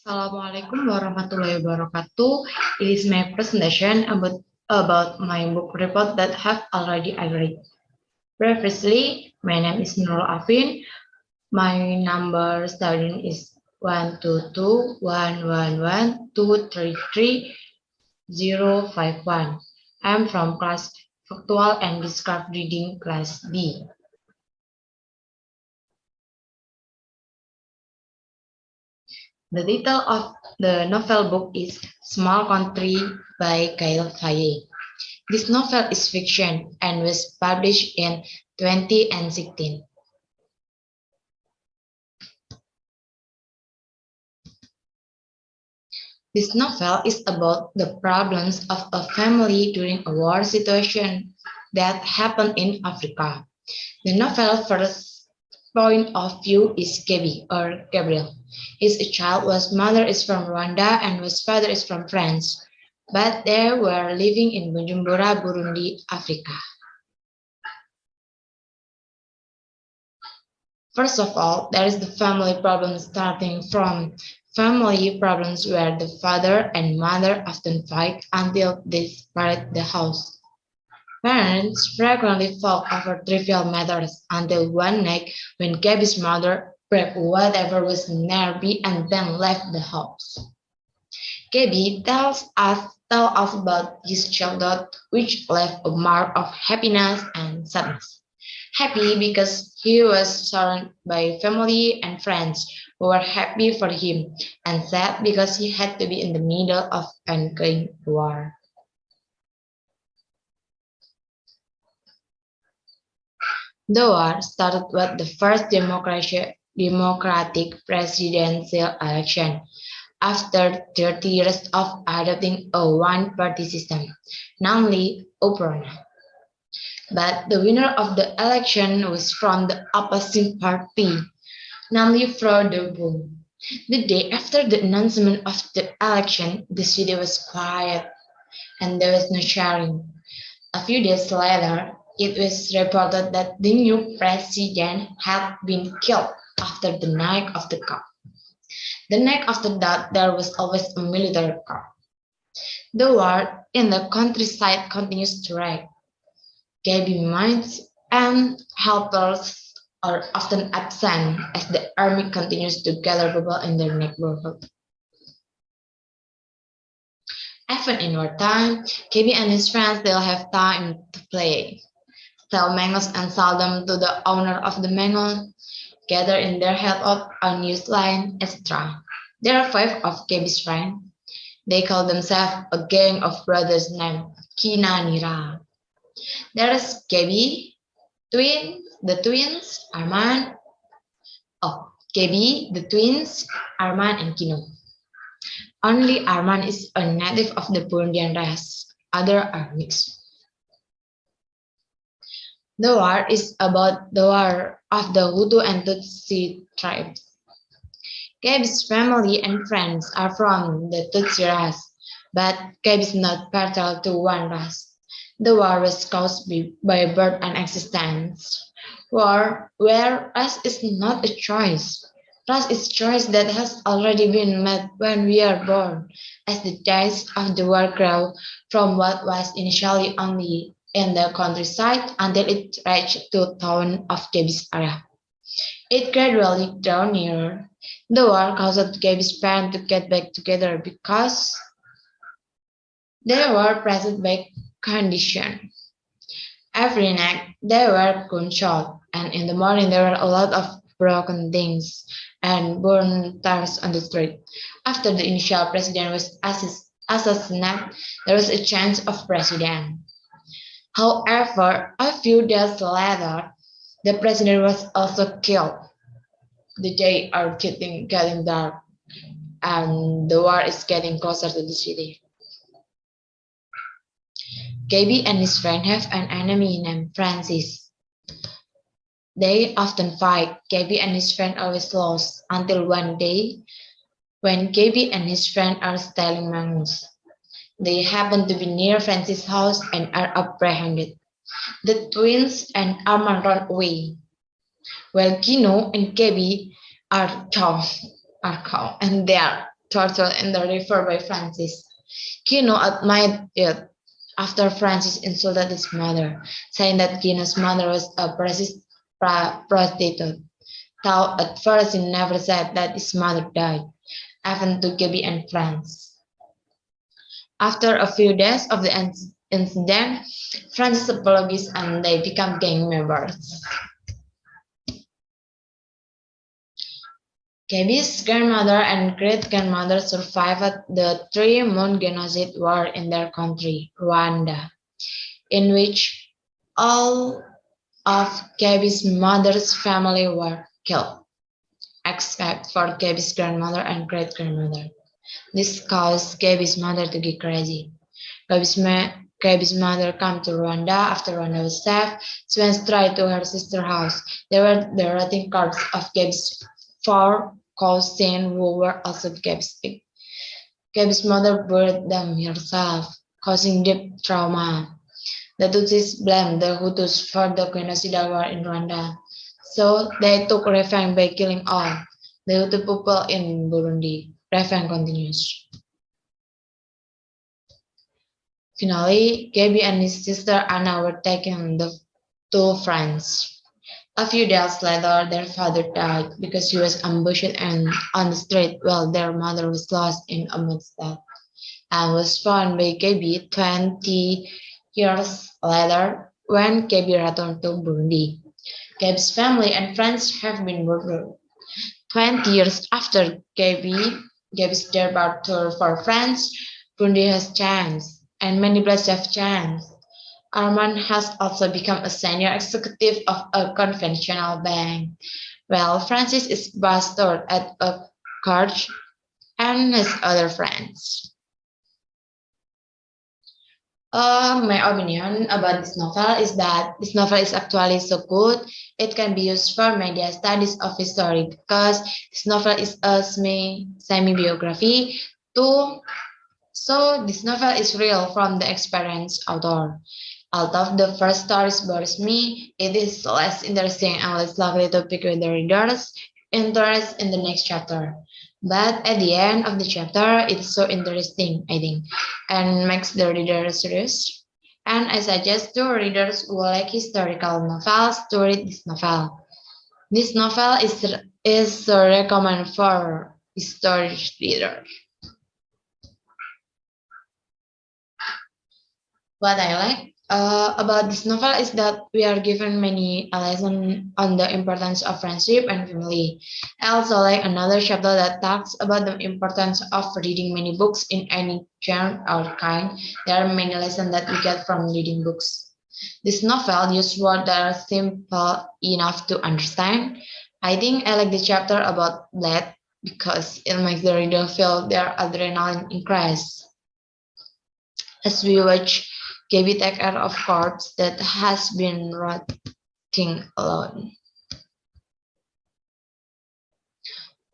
Assalamualaikum warahmatullahi wabarakatuh. It is my presentation about my book report that have already I read. Previously, my name is Nurul Afwin. My number student is 122111233 I'm from class Factual and Discursive Reading class B. The title of the novel book is Small Country by Gael Faye. This novel is fiction and was published in 2016. This novel is about the problems of a family during a war situation that happened in Africa. The novel's first point of view is Gabi or Gabriel. He is a child whose mother is from Rwanda and whose father is from France, but they were living in Bujumbura, Burundi, Africa. First of all, there is the family problem starting from family problems where the father and mother often fight until they separate the house. Parents frequently fought over trivial matters until one night when Gabby's mother grabbed whatever was nearby and then left the house. Gabby tells us about his childhood, which left a mark of happiness and sadness. Happy because he was surrounded by family and friends who were happy for him, and sad because he had to be in the middle of an ongoing war. The war started with the first democratic presidential election after 30 years of adopting a one-party system, namely UPRONA. But the winner of the election was from the opposing party, namely Frodo. The day after the announcement of the election, the city was quiet and there was no cheering. A few days later, it was reported that the new president had been killed after the night of the coup. The night after that, there was always a military coup. The war in the countryside continues to rage. Gaby mines and helpers are often absent as the army continues to gather people in their neighborhood. Even in wartime, Gaby and his friends still have time to play. Sell mangoes and sell them to the owner of the mango, gather in their hideout on news line, etc. There are 5 of Gaby's friends. They call themselves a gang of brothers named Kina Nira. There is Gaby, the twins, Arman. Gaby, the twins, Arman and Kino. Only Arman is a native of the Burundian race. Others are mixed. The war is about the war of the Hutu and Tutsi tribes. Gaby's family and friends are from the Tutsi race, but Gaby is not partial to one race. The war was caused by birth and existence. War, where race is not a choice. Race is choice that has already been made when we are born, as the days of the war grow from what was initially only in the countryside until it reached to town of Gaby's area. It gradually drew nearer. The war caused Gaby's parents to get back together because they were pressed by condition. Every night they were gunshot, and in the morning there were a lot of broken things and burned tires on the street. After the initial president was assassinated, there was a change of president. However, a few days later, the president was also killed. The days are getting dark, and the war is getting closer to the city. Gaby and his friend have an enemy named Francis. They often fight. Gaby and his friend always lose until one day when Gaby and his friend are stealing mangoes. They happen to be near Francis' house and are apprehended. The twins and Armand run away, while Kino and Gaby are calm, and they are turtle in the river by Francis. Kino admired it after Francis insulted his mother, saying that Kino's mother was a prostitute. Though at first he never said that his mother died, even to Gaby and friends. After a few days of the incident, Francis apologized and they become gang members. Gaby's grandmother and great-grandmother survived the three-month genocide war in their country, Rwanda, in which all of Gaby's mother's family were killed, except for Gaby's grandmother and great-grandmother. This caused Gaby's mother to get crazy. Gaby's mother came to Rwanda after Rwanda was safe. She went straight to her sister's house. There were the rotting corpses of Gaby's four cousins who were also Gaby's pig. Gaby's mother buried them herself, causing deep trauma. The Tutsis blamed the Hutus for the genocidal war in Rwanda, so they took revenge by killing all the Hutu people in Burundi. Revenge continues. Finally, Gaby and his sister Anna were taken to France. A few days later, their father died because he was ambushed on the street while their mother was lost in a mudslide and was found by Gaby 20 years later when Gaby returned to Burundi. Gaby's family and friends have been murdered. 20 years after Gaby's departure for France, Burundi has changed, and many places have changed. Armand has also become a senior executive of a conventional bank, while Francis is pastor at a church and his other friends. My opinion about this novel is that this novel is actually so good. It can be used for media studies of history because this novel is a semi-biography too. So this novel is real from the experienced author. Although the first story bores me, it is less interesting and less likely to pique the reader's interest in the next chapter. But at the end of the chapter, it's so interesting, I think, and makes the reader serious. And I suggest to readers who like historical novels to read this novel. This novel is recommended for historic readers. What I like about this novel is that we are given many lessons on the importance of friendship and family. I also like another chapter that talks about the importance of reading many books in any genre or kind. There are many lessons that we get from reading books. This novel uses words that are simple enough to understand. I think I like the chapter about blood because it makes the reader feel their adrenaline increase. As we watch Gaby take care of corpse that has been rotting alone.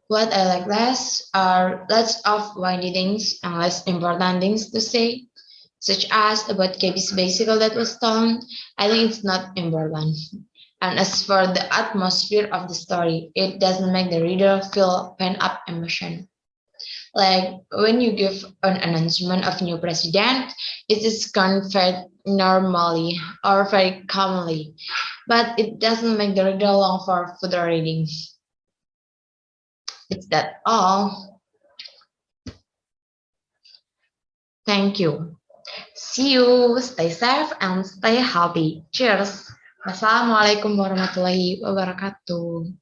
What I like less are lots of whiny things and less important things to say, such as about Gaby's bicycle that was stolen. I think it's not important. And as for the atmosphere of the story, it doesn't make the reader feel pent-up emotion. Like when you give an announcement of new president, it is conveyed normally or very calmly, but it doesn't make the reader long for further reading. It's that all. Thank you. See you. Stay safe and stay healthy. Cheers. Wassalamualaikum warahmatullahi wabarakatuh.